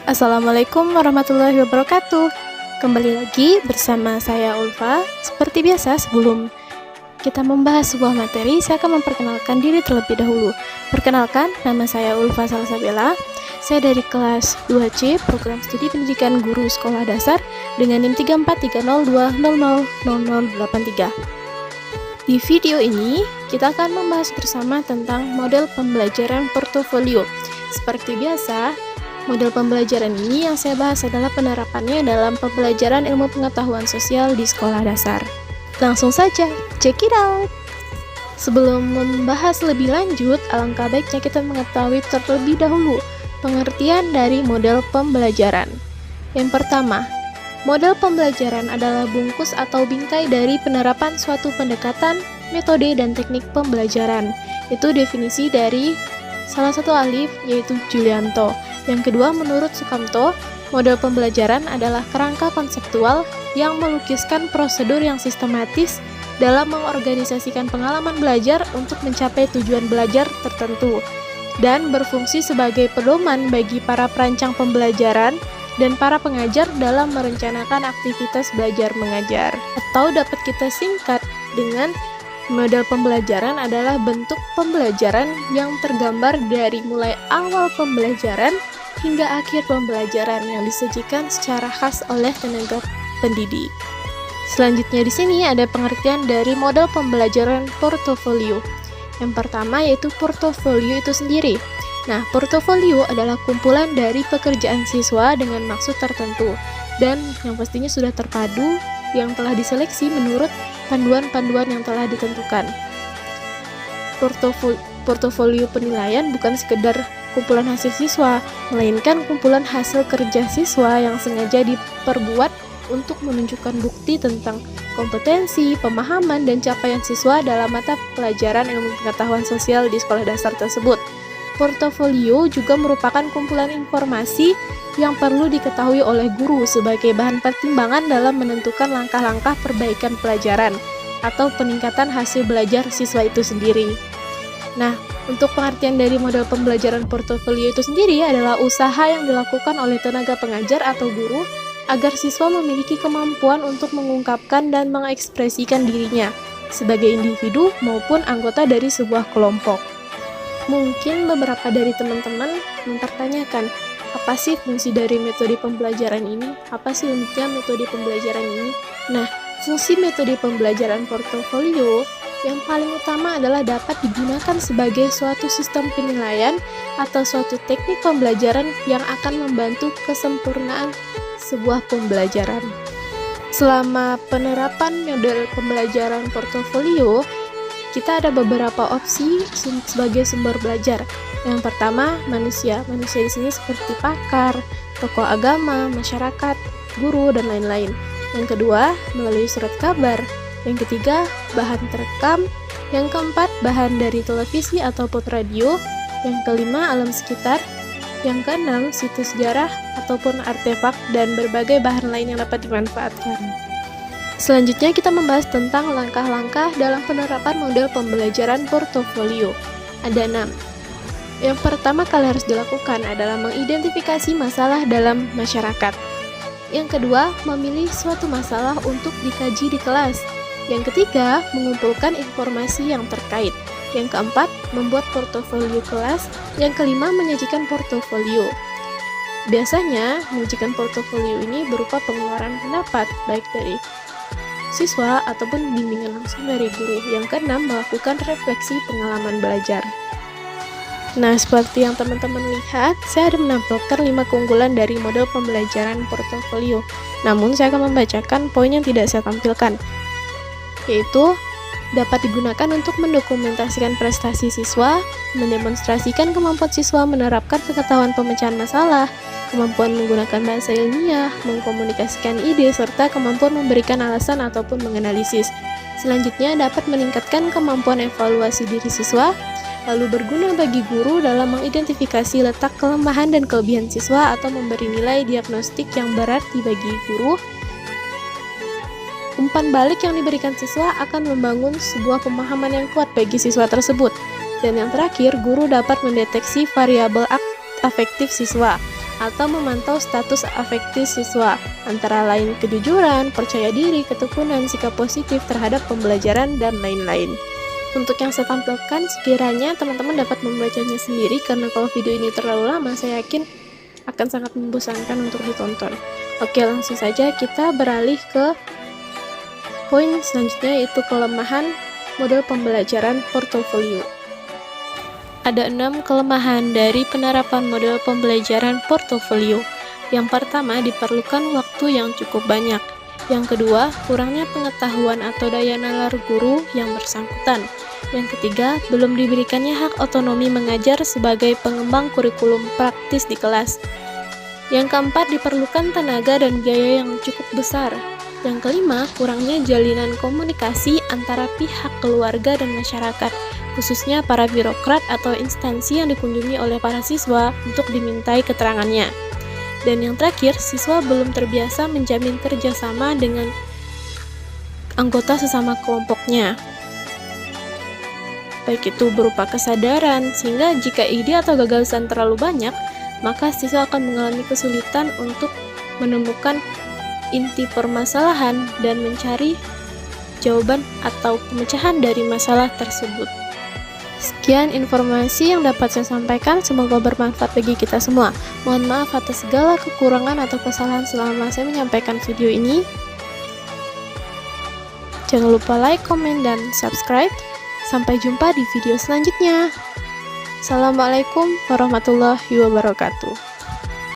Assalamualaikum warahmatullahi wabarakatuh. Kembali lagi bersama saya Ulfa. Seperti biasa, sebelum kita membahas sebuah materi, saya akan memperkenalkan diri terlebih dahulu. Perkenalkan, nama saya Ulfa Salsabella. Saya dari kelas 2C, Program Studi Pendidikan Guru Sekolah Dasar dengan NIM 343020000083. Di video ini, kita akan membahas bersama tentang model pembelajaran portofolio. Seperti biasa, model pembelajaran ini yang saya bahas adalah penerapannya dalam pembelajaran ilmu pengetahuan sosial di sekolah dasar. Langsung saja, check it out! Sebelum membahas lebih lanjut, alangkah baiknya kita mengetahui terlebih dahulu pengertian dari model pembelajaran. Yang pertama, model pembelajaran adalah bungkus atau bingkai dari penerapan suatu pendekatan, metode, dan teknik pembelajaran. Itu definisi dari salah satu ahli, yaitu Julianto. Yang kedua, menurut Sukamto, model pembelajaran adalah kerangka konseptual yang melukiskan prosedur yang sistematis dalam mengorganisasikan pengalaman belajar untuk mencapai tujuan belajar tertentu dan berfungsi sebagai pedoman bagi para perancang pembelajaran dan para pengajar dalam merencanakan aktivitas belajar mengajar. Atau dapat kita singkat dengan model pembelajaran adalah bentuk pembelajaran yang tergambar dari mulai awal pembelajaran hingga akhir pembelajaran yang disajikan secara khas oleh tenaga pendidik. Selanjutnya di sini ada pengertian dari model pembelajaran portofolio. Yang pertama yaitu portofolio itu sendiri. Nah, portofolio adalah kumpulan dari pekerjaan siswa dengan maksud tertentu dan yang pastinya sudah terpadu yang telah diseleksi menurut panduan-panduan yang telah ditentukan. Portofolio penilaian bukan sekedar kumpulan hasil siswa, melainkan kumpulan hasil kerja siswa yang sengaja diperbuat untuk menunjukkan bukti tentang kompetensi, pemahaman, dan capaian siswa dalam mata pelajaran ilmu pengetahuan sosial di sekolah dasar tersebut. Portofolio juga merupakan kumpulan informasi yang perlu diketahui oleh guru sebagai bahan pertimbangan dalam menentukan langkah-langkah perbaikan pelajaran atau peningkatan hasil belajar siswa itu sendiri. Nah, untuk pengertian dari model pembelajaran portofolio itu sendiri adalah usaha yang dilakukan oleh tenaga pengajar atau guru agar siswa memiliki kemampuan untuk mengungkapkan dan mengekspresikan dirinya sebagai individu maupun anggota dari sebuah kelompok. Mungkin beberapa dari teman-teman mempertanyakan, apa sih fungsi dari metode pembelajaran ini? Apa sih uniknya metode pembelajaran ini? Nah, fungsi metode pembelajaran portofolio yang paling utama adalah dapat digunakan sebagai suatu sistem penilaian atau suatu teknik pembelajaran yang akan membantu kesempurnaan sebuah pembelajaran. Selama penerapan model pembelajaran portofolio, kita ada beberapa opsi sebagai sumber belajar. Yang pertama, manusia. Manusia di sini seperti pakar, tokoh agama, masyarakat, guru, dan lain-lain. Yang kedua, melalui surat kabar. Yang ketiga, bahan terekam. Yang keempat, bahan dari televisi ataupun radio. Yang kelima, alam sekitar. Yang keenam, situs sejarah ataupun artefak dan berbagai bahan lain yang dapat dimanfaatkan. Selanjutnya kita membahas tentang langkah-langkah dalam penerapan model pembelajaran portofolio. Ada 6. Yang pertama kali harus dilakukan adalah mengidentifikasi masalah dalam masyarakat. Yang kedua, memilih suatu masalah untuk dikaji di kelas. Yang ketiga, mengumpulkan informasi yang terkait. Yang keempat, membuat portofolio kelas. Yang kelima, menyajikan portofolio. Biasanya, menyajikan portofolio ini berupa pengeluaran pendapat, baik dari siswa ataupun bimbingan langsung dari guru. Yang keenam, melakukan refleksi pengalaman belajar. Nah, seperti yang teman-teman lihat, saya ada menampilkan 5 keunggulan dari model pembelajaran portofolio. Namun, saya akan membacakan poin yang tidak saya tampilkan, yaitu dapat digunakan untuk mendokumentasikan prestasi siswa, mendemonstrasikan kemampuan siswa menerapkan pengetahuan pemecahan masalah, kemampuan menggunakan bahasa ilmiah, mengkomunikasikan ide, serta kemampuan memberikan alasan ataupun menganalisis. Selanjutnya, dapat meningkatkan kemampuan evaluasi diri siswa, lalu berguna bagi guru dalam mengidentifikasi letak kelemahan dan kelebihan siswa atau memberi nilai diagnostik yang berarti bagi guru. Umpan balik yang diberikan siswa akan membangun sebuah pemahaman yang kuat bagi siswa tersebut. Dan yang terakhir, guru dapat mendeteksi variabel afektif siswa. atau memantau status afektif siswa, antara lain kejujuran, percaya diri, ketekunan, sikap positif terhadap pembelajaran, dan lain-lain. Untuk yang saya tampilkan, sekiranya teman-teman dapat membacanya sendiri, karena kalau video ini terlalu lama, saya yakin akan sangat membosankan untuk ditonton. Oke, langsung saja kita beralih ke poin selanjutnya, yaitu kelemahan model pembelajaran portofolio. Ada 6 kelemahan dari penerapan model pembelajaran portofolio. Yang pertama, diperlukan waktu yang cukup banyak. Yang kedua, kurangnya pengetahuan atau daya nalar guru yang bersangkutan. Yang ketiga, belum diberikannya hak otonomi mengajar sebagai pengembang kurikulum praktis di kelas. Yang keempat, diperlukan tenaga dan biaya yang cukup besar. Yang kelima, kurangnya jalinan komunikasi antara pihak keluarga dan masyarakat, khususnya para birokrat atau instansi yang dikunjungi oleh para siswa untuk dimintai keterangannya. Dan yang terakhir, siswa belum terbiasa menjamin kerjasama dengan anggota sesama kelompoknya, baik itu berupa kesadaran, sehingga jika ide atau gagasan terlalu banyak, maka siswa akan mengalami kesulitan untuk menemukan inti permasalahan dan mencari jawaban atau pemecahan dari masalah tersebut. Sekian informasi yang dapat saya sampaikan, semoga bermanfaat bagi kita semua. Mohon maaf atas segala kekurangan atau kesalahan selama saya menyampaikan video ini. Jangan lupa like, komen, dan subscribe. Sampai jumpa di video selanjutnya. Assalamualaikum warahmatullahi wabarakatuh.